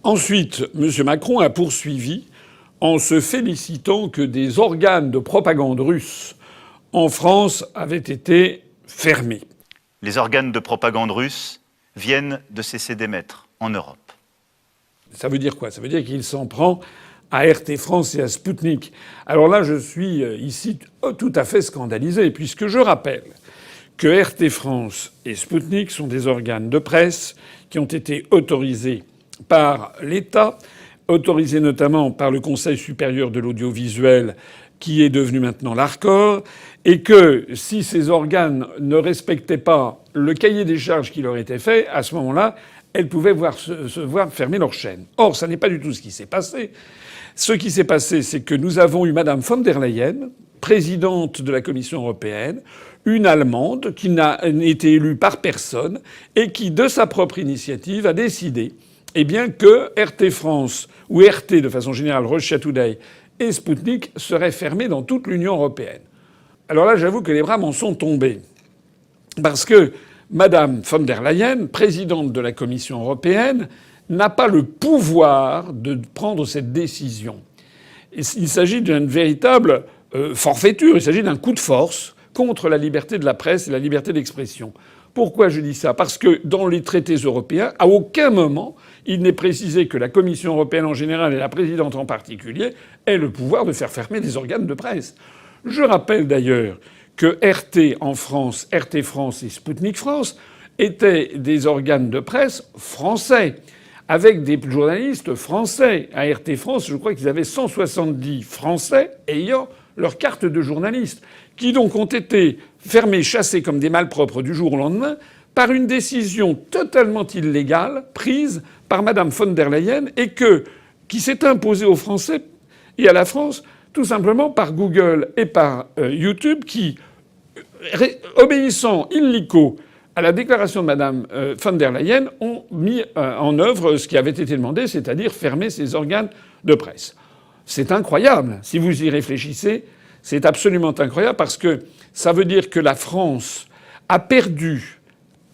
Ensuite, M. Macron a poursuivi en se félicitant que des organes de propagande russes en France avaient été fermés. Les organes de propagande russes viennent de cesser d'émettre en Europe. Ça veut dire quoi? Ça veut dire qu'il s'en prend à RT France et à Sputnik. Alors là, je suis ici tout à fait scandalisé, puisque je rappelle que RT France et Sputnik sont des organes de presse qui ont été autorisés par l'État, autorisés notamment par le Conseil supérieur de l'audiovisuel, qui est devenu maintenant l'ARCOR, et que si ces organes ne respectaient pas le cahier des charges qui leur était fait, à ce moment-là, elles pouvaient se voir fermer leur chaîne. Or, ça n'est pas du tout ce qui s'est passé. Ce qui s'est passé, c'est que nous avons eu Madame von der Leyen, présidente de la Commission européenne, une Allemande qui n'a été élue par personne et qui, de sa propre initiative, a décidé que RT France, ou RT de façon générale, Russia Today et Sputnik seraient fermés dans toute l'Union européenne. Alors là, j'avoue que les bras m'en sont tombés. Parce que Madame von der Leyen, présidente de la Commission européenne, n'a pas le pouvoir de prendre cette décision. Il s'agit d'une véritable forfaiture, il s'agit d'un coup de force contre la liberté de la presse et la liberté d'expression. Pourquoi je dis ça? Parce que dans les traités européens, à aucun moment il n'est précisé que la Commission européenne en général et la présidente en particulier aient le pouvoir de faire fermer des organes de presse. Je rappelle d'ailleurs que RT en France, RT France et Sputnik France étaient des organes de presse français, avec des journalistes français. À RT France, je crois qu'ils avaient 170 Français ayant leur carte de journaliste, qui donc ont été fermés, chassés comme des malpropres du jour au lendemain par une décision totalement illégale prise par Madame von der Leyen et qui s'est imposée aux Français et à la France tout simplement par Google et par YouTube qui, obéissant illico à la déclaration de Madame von der Leyen, ont mis en œuvre ce qui avait été demandé, c'est-à-dire fermer ces organes de presse. C'est incroyable. Si vous y réfléchissez, c'est absolument incroyable parce que ça veut dire que la France a perdu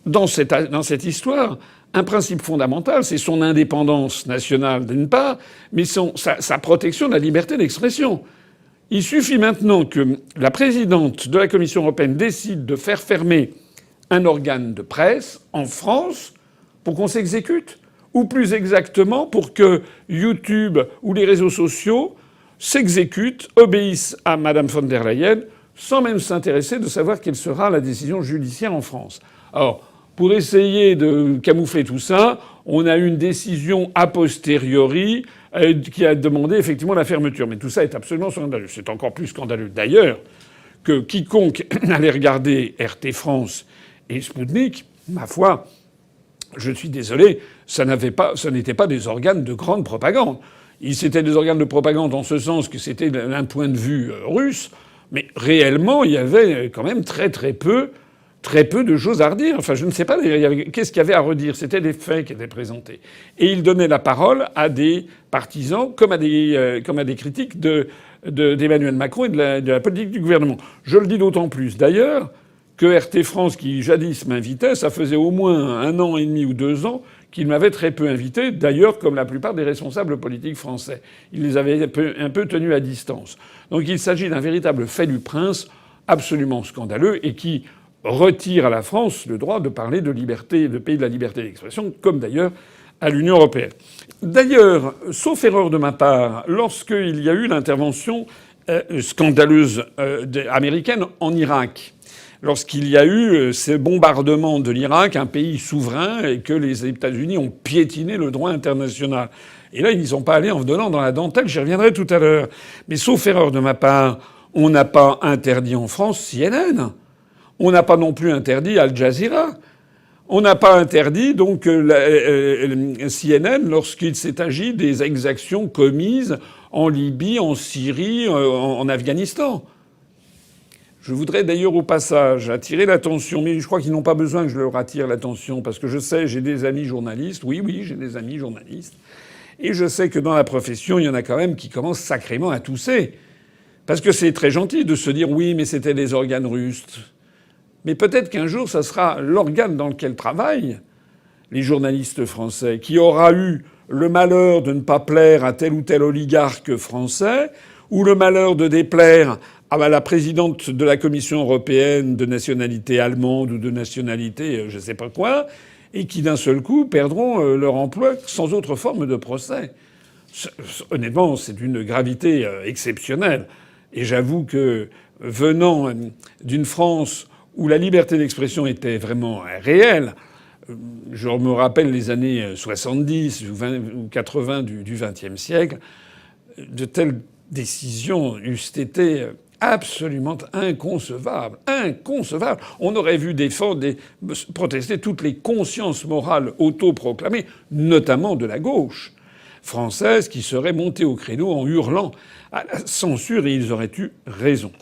dans cette histoire un principe fondamental, c'est son indépendance nationale d'une part, mais sa protection de la liberté d'expression. Il suffit maintenant que la présidente de la Commission européenne décide de faire fermer un organe de presse en France pour qu'on s'exécute, ou plus exactement pour que YouTube ou les réseaux sociaux s'exécutent, obéissent à Madame von der Leyen, sans même s'intéresser de savoir quelle sera la décision judiciaire en France. Alors, pour essayer de camoufler tout ça, on a eu une décision a posteriori qui a demandé effectivement la fermeture. Mais tout ça est absolument scandaleux. C'est encore plus scandaleux d'ailleurs que quiconque allait regarder RT France et Sputnik, ma foi, je suis désolé, ça n'était pas des organes de grande propagande. C'était des organes de propagande en ce sens que c'était d'un point de vue russe, mais réellement, il y avait quand même très peu de choses à redire. Enfin, je ne sais pas qu'est-ce qu'il y avait à redire. C'était des faits qui étaient présentés. Et il donnait la parole à des partisans comme à des critiques d'Emmanuel Macron et de la politique du gouvernement. Je le dis d'autant plus d'ailleurs que RT France, qui jadis m'invitait, ça faisait au moins 1 an et demi ou 2 ans qu'il m'avait très peu invité, d'ailleurs comme la plupart des responsables politiques français. Il les avait un peu tenus à distance. Donc il s'agit d'un véritable fait du prince absolument scandaleux et qui retire à la France le droit de parler de liberté, de pays de la liberté d'expression, comme d'ailleurs à l'Union européenne. D'ailleurs, sauf erreur de ma part, lorsqu'il y a eu l'intervention scandaleuse américaine en Irak, lorsqu'il y a eu ces bombardements de l'Irak, un pays souverain, et que les États-Unis ont piétiné le droit international. Et là, ils n'y sont pas allés en donnant dans la dentelle, j'y reviendrai tout à l'heure. Mais sauf erreur de ma part, on n'a pas interdit en France CNN. On n'a pas non plus interdit Al Jazeera. On n'a pas interdit donc CNN lorsqu'il s'est agi des exactions commises en Libye, en Syrie, en Afghanistan. Je voudrais d'ailleurs au passage attirer l'attention, mais je crois qu'ils n'ont pas besoin que je leur attire l'attention, parce que je sais, j'ai des amis journalistes, oui, j'ai des amis journalistes, et je sais que dans la profession, il y en a quand même qui commencent sacrément à tousser. Parce que c'est très gentil de se dire oui, mais c'était des organes russes. Mais peut-être qu'un jour, ça sera l'organe dans lequel travaillent les journalistes français qui aura eu le malheur de ne pas plaire à tel ou tel oligarque français, ou le malheur de déplaire à la présidente de la Commission européenne de nationalité allemande ou de nationalité je sais pas quoi, et qui d'un seul coup perdront leur emploi sans autre forme de procès. Honnêtement, c'est d'une gravité exceptionnelle. Et j'avoue que venant d'une France où la liberté d'expression était vraiment réelle, je me rappelle les années 70 ou 80 du XXe siècle, de telles décisions eussent été absolument inconcevables. Inconcevables. On aurait vu protester toutes les consciences morales autoproclamées, notamment de la gauche française, qui seraient montées au créneau en hurlant à la censure, et ils auraient eu raison.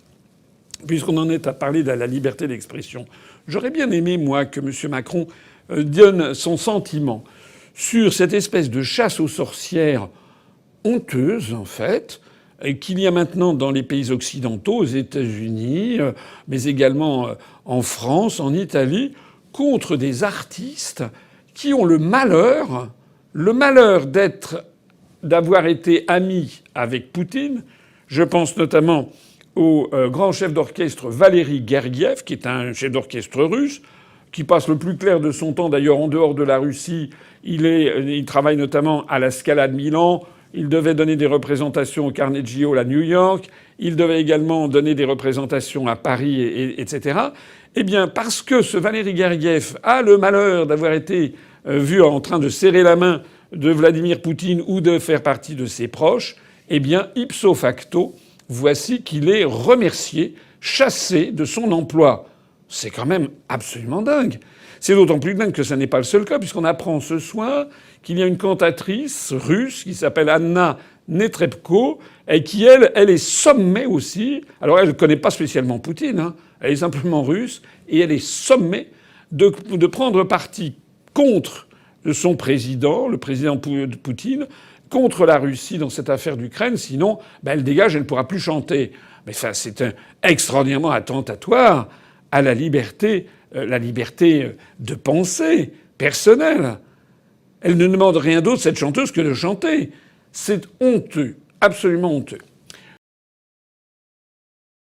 Puisqu'on en est à parler de la liberté d'expression, j'aurais bien aimé, moi, que M. Macron donne son sentiment sur cette espèce de chasse aux sorcières honteuse, en fait, qu'il y a maintenant dans les pays occidentaux, aux États-Unis, mais également en France, en Italie, contre des artistes qui ont le malheur d'avoir été amis avec Poutine. Je pense notamment au grand chef d'orchestre Valéry Gergiev, qui est un chef d'orchestre russe, qui passe le plus clair de son temps d'ailleurs en dehors de la Russie. Il travaille notamment à la Scala de Milan. Il devait donner des représentations au Carnegie Hall à New York. Il devait également donner des représentations à Paris, etc. Eh bien, parce que ce Valéry Gergiev a le malheur d'avoir été vu en train de serrer la main de Vladimir Poutine ou de faire partie de ses proches, eh bien, ipso facto, voici qu'il est remercié, chassé de son emploi. C'est quand même absolument dingue. C'est d'autant plus dingue que ça n'est pas le seul cas, puisqu'on apprend ce soir qu'il y a une cantatrice russe qui s'appelle Anna Netrebko, et qui, elle est sommée aussi. Alors, elle ne connaît pas spécialement Poutine, hein. Elle est simplement russe, et elle est sommée de prendre parti contre son président, le président Poutine, contre la Russie dans cette affaire d'Ukraine. Sinon, elle dégage, elle ne pourra plus chanter. Mais ça, c'est extraordinairement attentatoire à la liberté de pensée personnelle. Elle ne demande rien d'autre, cette chanteuse, que de chanter. C'est honteux, absolument honteux.